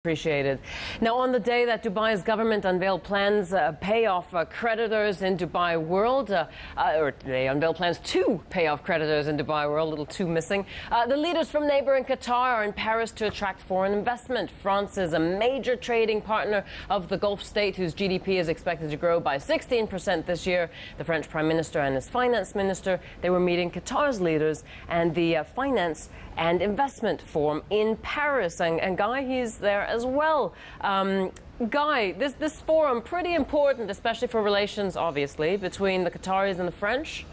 Appreciated. Now, on the day that Dubai's government unveiled plans pay off creditors in Dubai World, or they unveiled plans to pay off creditors in Dubai World, a little two missing. The leaders from neighboring Qatar are in Paris to attract foreign investment. France is a major trading partner of the Gulf state, whose GDP is expected to grow by 16% this year. The French Prime Minister and his finance minister, they were meeting Qatar's leaders and the Finance and Investment Forum in Paris. And Guy, he's there as well. Guy, this forum, pretty important, especially for relations, obviously, between the Qataris and the French.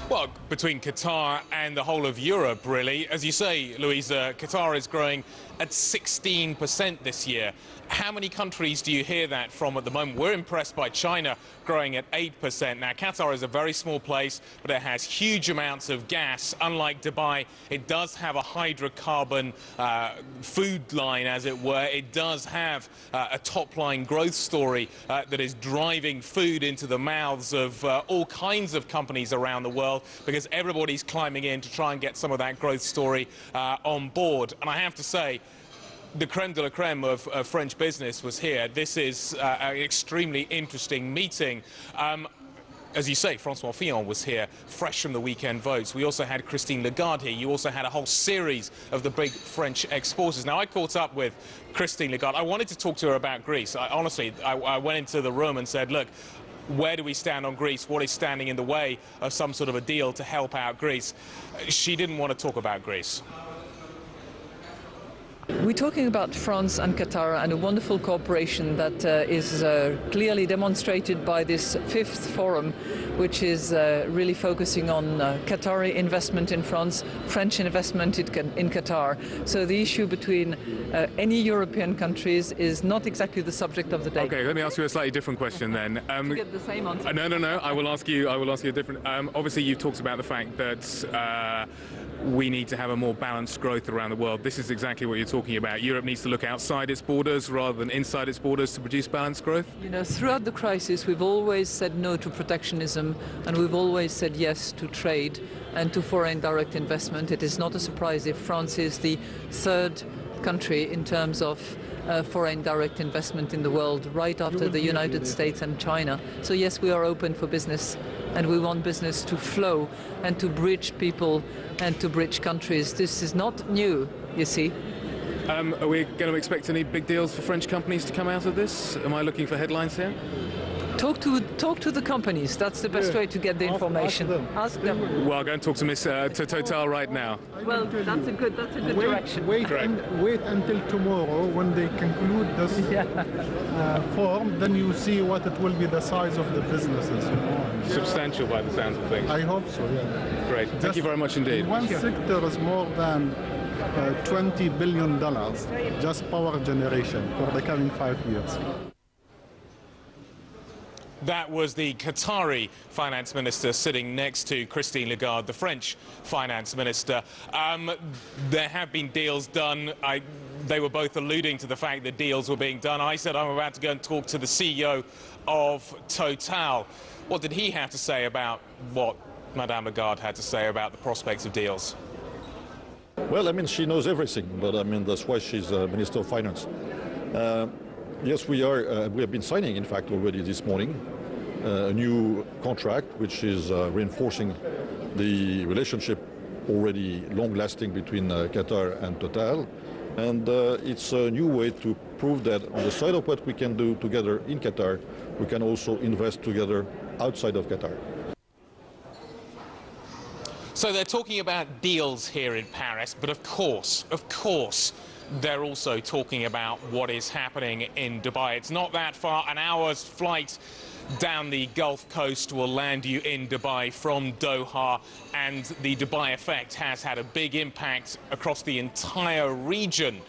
Well, between Qatar and the whole of Europe, really. As you say, Louisa, Qatar is growing at 16% this year. How many countries do you hear that from at the moment? We're impressed by China growing at 8%. Now, Qatar is a very small place, but it has huge amounts of gas. Unlike Dubai, it does have a hydrocarbon food line, as it were. It does have a top-line growth story that is driving food into the mouths of all kinds of companies around the world, because everybody's climbing in to try and get some of that growth story on board. And I have to say, the creme de la creme of French business was here. This is an extremely interesting meeting. As you say, Francois Fillon was here, fresh from the weekend votes. We also had Christine Lagarde here. You also had a whole series of the big French exporters. Now, I caught up with Christine Lagarde. I wanted to talk to her about Greece. Honestly, I went into the room and said, look, where do we stand on Greece? What is standing in the way of some sort of a deal to help out Greece? She didn't want to talk about Greece. We're talking about France and Qatar and a wonderful cooperation that is clearly demonstrated by this fifth forum, which is really focusing on Qatari investment in France, French investment in Qatar. So the issue between any European countries is not exactly the subject of the day. Okay, let me ask you a slightly different question then. To get the same answer. No. I will ask you a different. Obviously, you've talked about the fact that we need to have a more balanced growth around the world. This is exactly what you're talking about. Europe needs to look outside its borders rather than inside its borders to produce balanced growth? You know, throughout the crisis, we've always said no to protectionism, and we've always said yes to trade and to foreign direct investment. It is not a surprise if France is the third country in terms of foreign direct investment in the world, right after the United States and China. So yes, we are open for business, and we want business to flow and to bridge people and to bridge countries. This is not new, you see. Are we going to expect any big deals for French companies to come out of this? Am I looking for headlines here? Talk to the companies. That's the best way to get the information. Ask them. Well, go and talk to Total right now. Well, that's a good direction. Wait until tomorrow when they conclude this form. Then you see what it will be the size of the businesses. Substantial by the sounds of things. I hope so. Yeah. Great. Thank you very much indeed. One sector is more than $20 billion just power generation for the coming 5 years. That was the Qatari finance minister sitting next to Christine Lagarde, the French finance minister. There have been deals done. They were both alluding to the fact that deals were being done. I said I'm about to go and talk to the CEO of Total. What did he have to say about what Madame Lagarde had to say about the prospects of deals? Well, I mean, she knows everything, but I mean, that's why she's Minister of Finance. Yes, we have been signing, in fact, already this morning, a new contract which is reinforcing the relationship already long-lasting between Qatar and Total. And it's a new way to prove that on the side of what we can do together in Qatar, we can also invest together outside of Qatar. So they're talking about deals here in Paris, but of course, they're also talking about what is happening in Dubai. It's not that far. An hour's flight down the Gulf Coast will land you in Dubai from Doha, and the Dubai effect has had a big impact across the entire region.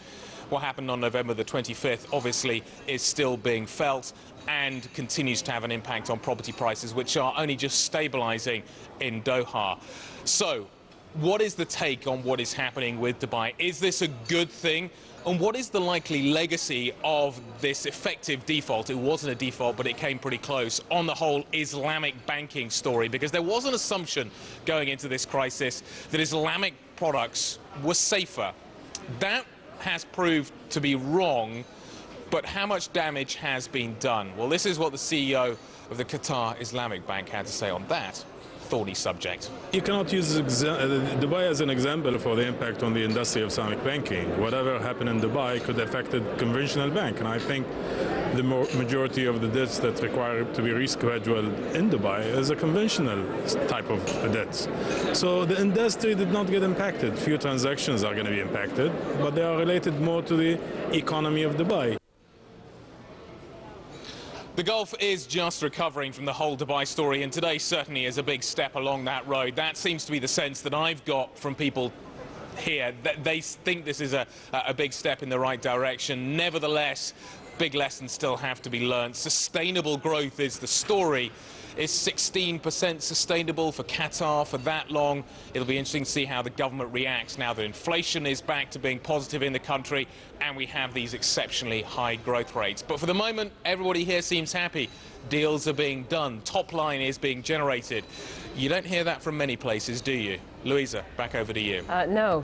What happened on November the 25th obviously is still being felt and continues to have an impact on property prices, which are only just stabilizing in Doha. So what is the take on what is happening with Dubai? Is this a good thing? And what is the likely legacy of this effective default? It wasn't a default, but it came pretty close on the whole Islamic banking story, because there was an assumption going into this crisis that Islamic products were safer. That has proved to be wrong, but how much damage has been done? Well, this is what the CEO of the Qatar Islamic Bank had to say on that thorny subject. You cannot use Dubai as an example for the impact on the industry of Islamic banking. Whatever happened in Dubai could affect a conventional bank, and I think the majority of the debts that require to be rescheduled in Dubai is a conventional type of debts. So the industry did not get impacted. Few transactions are going to be impacted, but they are related more to the economy of Dubai. The Gulf is just recovering from the whole Dubai story, and today certainly is a big step along that road. That seems to be the sense that I've got from people here. They think this is a big step in the right direction. Nevertheless, big lessons still have to be learned. Sustainable growth is the story. Is 16% sustainable for Qatar for that long? It'll be interesting to see how the government reacts now that inflation is back to being positive in the country and we have these exceptionally high growth rates. But for the moment, everybody here seems happy. Deals are being done. Top line is being generated. You don't hear that from many places, do you? Louisa, back over to you. No.